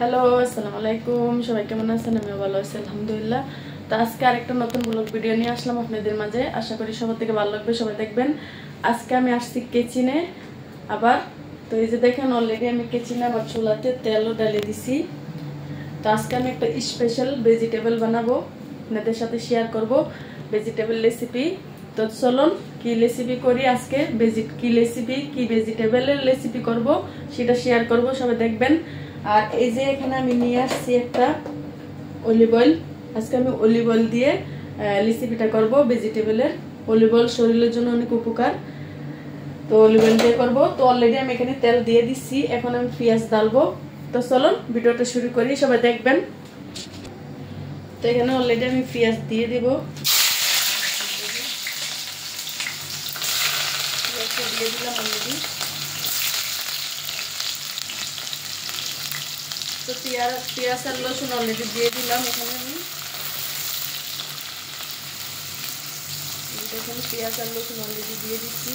Hello, আসসালামু আলাইকুম। সবাই কেমন আছেন? আমিও ভালো আছি আলহামদুলিল্লাহ। তো আজকে আরেকটা নতুন ব্লগ ভিডিও নিয়ে আসলাম আপনাদের মাঝে। আশা করি সবার থেকে ভালো লাগবে, সবাই দেখবেন। আজকে আমি আসছি কেচিনে আবার। তো এই যে দেখেন, অলরেডি আমি কেচিনে আবার চুলাতে তেলও ডালে দিছি। তো আজকে আমি একটা স্পেশাল ভেজিটেবল বানাবো, আপনাদের সাথে শেয়ার করব ভেজিটেবল রেসিপি। তো চলুন কি রেসিপি করি আজকে, কি ভেজিটেবলের রেসিপি করব সেটা শেয়ার করব, সবাই দেখবেন। আর এই যে এখানে আমি নিয়ে আসছি একটা অলিভ অয়েল। আজকে আমি অলিভ অয়েল দিয়ে রেসিপিটা করব ভেজিটেবলের। অলিভ অয়েল শরীরের জন্য অনেক উপকার, তো অলিভ অয়েল দিয়ে করবো। তো অলরেডি আমি এখানে তেল দিয়ে দিচ্ছি, এখন আমি পেঁয়াজ ডালবো। তো চলুন ভিডিওটা শুরু করি, সবাই দেখবেন। তো এখানে অলরেডি আমি পেঁয়াজ দিয়ে দিব, দিয়ে দিলাম অলরেডি। তো পেঁয়াজ আর রসুন অলরেডি দিয়ে দিলাম এখানে আমি। দেখুন পেঁয়াজ আর রসুন অলরেডি দিয়ে দিচ্ছি।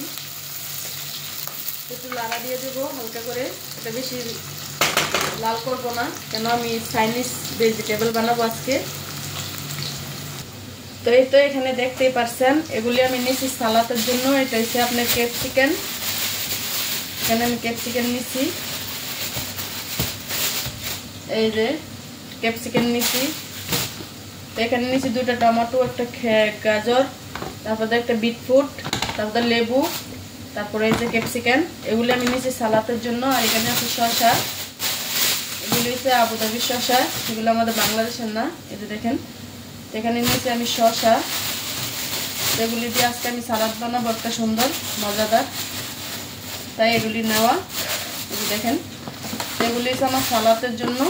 একটু লাড়া দিয়ে দেবো হালকা করে, এটা বেশি লাল করবো না, কেন আমি চাইনিজ ভেজিটেবল বানাবো আজকে। তো এই তো এখানে দেখতেই পারছেন, এগুলি আমি নিয়েছি সালাদের জন্য। এটা হচ্ছে আপনার ক্যাপসিকাম। এখানে আমি ক্যাপসিকাম নিয়েছি, এই যে ক্যাপসিকাম নিয়েছি। তো এখানে নিয়েছি দুটো টমেটো, একটা গাজর, তারপরে একটা বিটফুট, তারপরে লেবু, তারপরে এই যে ক্যাপসিকাম। এগুলি আমি নিয়েছি সালাদের জন্য। আর এখানে আছে শসা, এগুলি হচ্ছে আবুধাবির শসা, এগুলো আমাদের বাংলাদেশের না। এই যে দেখেন, এখানে নিয়েছি আমি শসা। এগুলি দিয়ে আজকে আমি সালাদ বানাবো একটা সুন্দর মজাদার, তাই এগুলি নেওয়া। এই যে দেখেন, এগুলি হচ্ছে আমার সালাদের জন্য,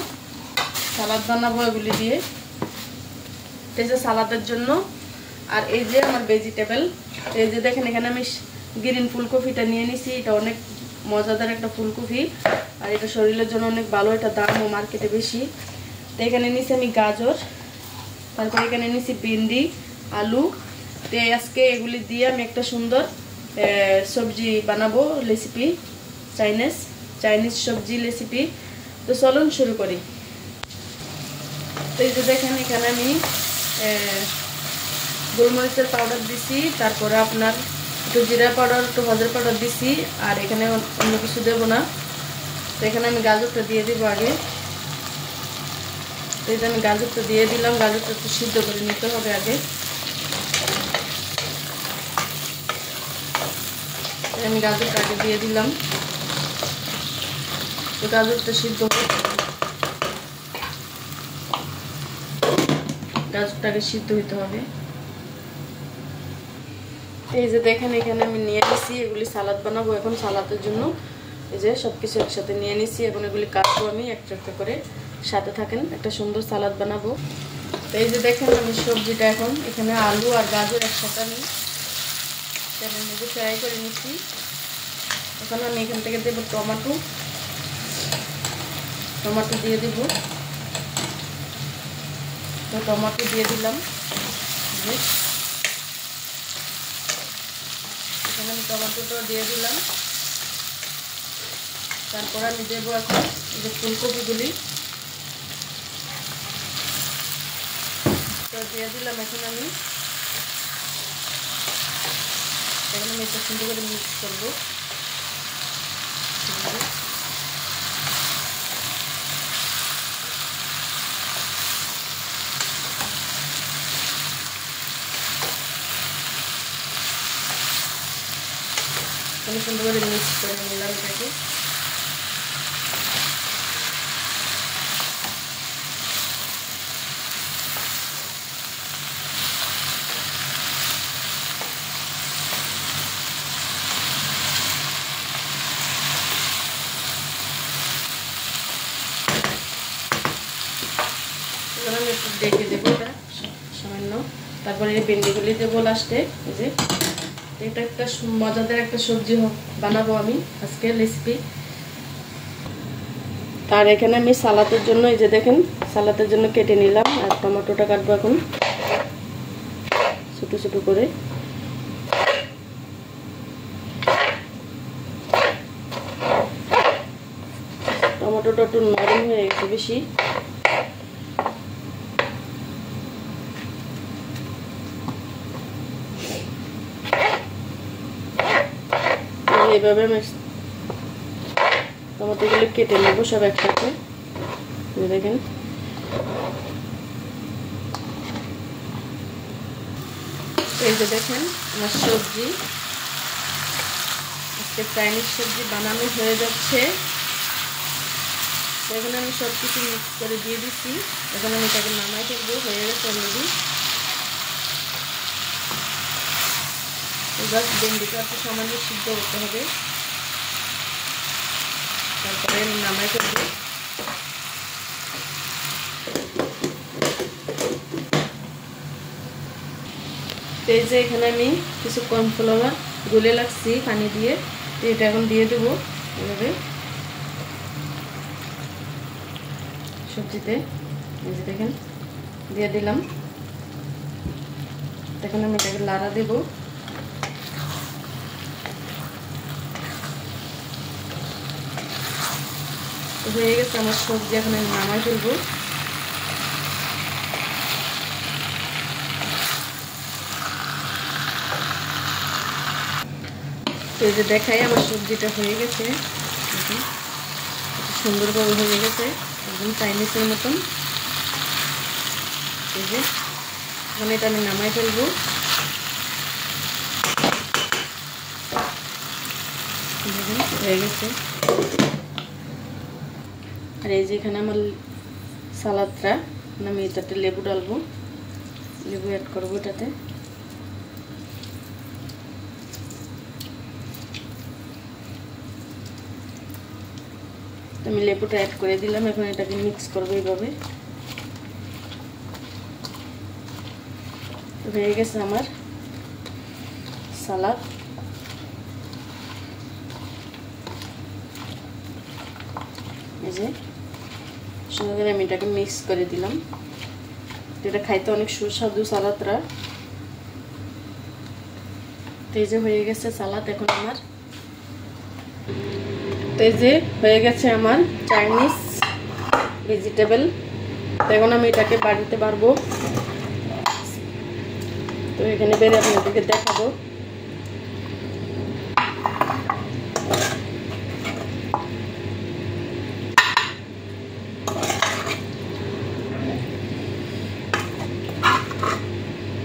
সালাদ বানাবো এগুলি দিয়ে, এই যে সালাদের জন্য। আর এই যে আমার ভেজিটেবল, এই যে দেখেন এখানে আমি গ্রিন ফুলকপিটা নিয়ে নিছি। এটা অনেক মজাদার একটা ফুলকপি, আর এটা শরীরের জন্য অনেক ভালো, এটা দামও মার্কেটে বেশি। তো এখানে নিছি আমি গাজর, তারপরে এখানে নিছি ভেন্ডি, আলু। তো আজকে এগুলি দিয়ে আমি একটা সুন্দর সবজি বানাবো রেসিপি, চাইনিজ সবজি রেসিপি। তো চলুন শুরু করি। তো এই যে দেখেন এখানে আমি গোলমরিচের পাউডার দিছি, তারপরে আপনার একটু জিরা পাউডার, একটু হলুদের পাউডার দিছি। আর এখানে অন্য কিছু দেবো না। তো এখানে আমি গাজরটা দিয়ে দিব আগে। তো এই যে আমি গাজরটা দিয়ে দিলাম, গাজরটা একটু সিদ্ধ করে নিতে হবে আগে। আমি গাজরটা আগে দিয়ে দিলাম, তো গাজরটা সিদ্ধ হবে, গাজরটাকে সিদ্ধ হইতে হবে। এই যে দেখেন এখানে আমি নিয়ে নিছি, এগুলি সালাদ বানাবো এখন সালাদের জন্য। এই যে সবকিছু একসাথে নিয়ে নিছি, এখন এগুলি কাটবো আমি একটা একটা করে, সাথে থাকেন, একটা সুন্দর সালাদ বানাবো। তো এই যে দেখেন আমি সবজিটা এখন এখানে আলু আর গাজর একসাথে আমি তেলের মধ্যে ফ্রাই করে নিচ্ছি। এখন আমি এখান থেকে দেবো টমেটো দিয়ে দিব। তো টমেটো দিয়ে দিলাম, এখানে আমি টমেটোটা দিয়ে দিলাম। তারপর আমি দেবো এখন এই যে ফুলকপিগুলি, তো দিয়ে দিলাম। এখন আমি এটা সুন্দর করে মিক্স করবো। আমি সুন্দর করে মিক্স করে নিলাম এটাকে। আমি একটু ডেকে দেবো এটা সামান্য, তারপরে এই ভেন্ডিগুলি দেবো লাস্টে। এই যে এটা একটা মজাদার একটা সবজি বানাবো আমি আজকে রেসিপি। আর এখানে আমি সালাদের জন্য, এই যে দেখেন সালাদের জন্য কেটে নিলাম। আর টমেটোটা কাটবো এখন ছোটো ছোটো করে। টমেটোটা একটু নরম হয়ে গেছে বেশি। এইভাবে আমি টমেটোগুলো কেটে নেব সব একসাথে। দেখেন এই যে দেখেন আমার সবজি, আজকে চাইনিজ সবজি বানানো হয়ে যাচ্ছে। এখন আমি সব কিছু মিক্স করে দিয়ে দিচ্ছি। এখন আমি এটাকে নামাই ফেলবো, হয়ে গেছে অলরেডি। এবার ভেন্ডিটা একটু সামান্য সিদ্ধ করতে হবে, তারপরে আমি নামাই ফেলবো। এই যে এখানে আমি কিছু কর্নফ্লাওয়ার গুলে রাখছি পানি দিয়ে, এটা এখন দিয়ে দেবো এভাবে সবজিতে। এই যে দেখেন দিয়ে দিলাম। এখন আমি এটাকে লাড়া দেব। হয়ে গেছে আমার সবজি, এখন আমি নামাই ফেলবো। এই যে দেখাই আমার সবজিটা হয়ে গেছে, সুন্দরভাবে হয়ে গেছে, একদম চাইনিজের মতন। এই যে এখন এটা আমি নামাই ফেলবো। দেখুন হয়ে গেছে। আর এই যে এখানে আমার সালাদটা, আমি এটাতে লেবু ডালবো, লেবু অ্যাড করবো এটাতে। আমি লেবুটা অ্যাড করে দিলাম। এখন এটাকে মিক্স করবো এইভাবে। হয়ে গেছে আমার সালাদ। এই যে সুন্দর করে আমি এটাকে মিক্স করে দিলাম। এটা খাইতে অনেক সুস্বাদু সালাদটা। এই যে হয়ে গেছে সালাদ এখন আমার। এই যে হয়ে গেছে আমার চাইনিজ ভেজিটেবল। এখন আমি এটাকে বাড়িতে পারবো, তো এখানে বেড়ে আপনাদেরকে দেখাবো।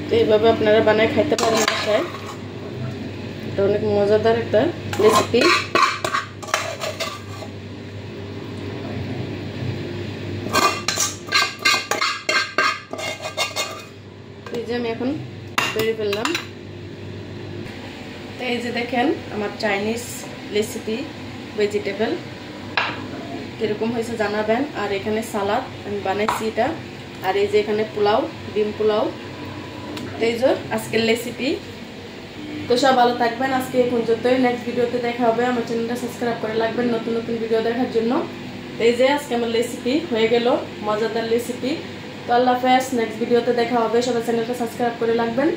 তো এইভাবে আপনারা বানায় খাইতে পারেন বাসায়। এটা অনেক মজাদার একটা রেসিপি। এই যে আমি এখন বেড়ে ফেললাম। তো এই যে দেখেন আমার চাইনিজ রেসিপি ভেজিটেবল কিরকম হয়েছে জানাবেন। আর এখানে সালাদ আমি বানাইছি এটা। আর এই যে এখানে পোলাও, ডিম পোলাও। এই যে আজকের রেসিপি। তো সব ভালো থাকবেন। আজকে এই পর্যন্তই। নেক্সট ভিডিওতে দেখা হবে। আমার চ্যানেলটা সাবস্ক্রাইব করে রাখবেন নতুন নতুন ভিডিও দেখার জন্য। এই যে আজকে আমার রেসিপি হয়ে গেল, মজাদার রেসিপি। তো আল্লাহ হাফেজ, নেক্সট ভিডিওতে দেখা হবে। সবাই চ্যানেলটা সাবস্ক্রাইব করে রাখবেন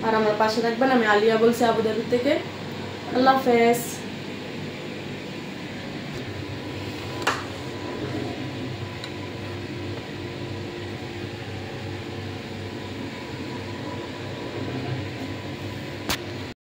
আর আমার পাশে থাকবেন। আমি আলিয়া বলছি আবুধাবি থেকে। আল্লাহ হাফেজ।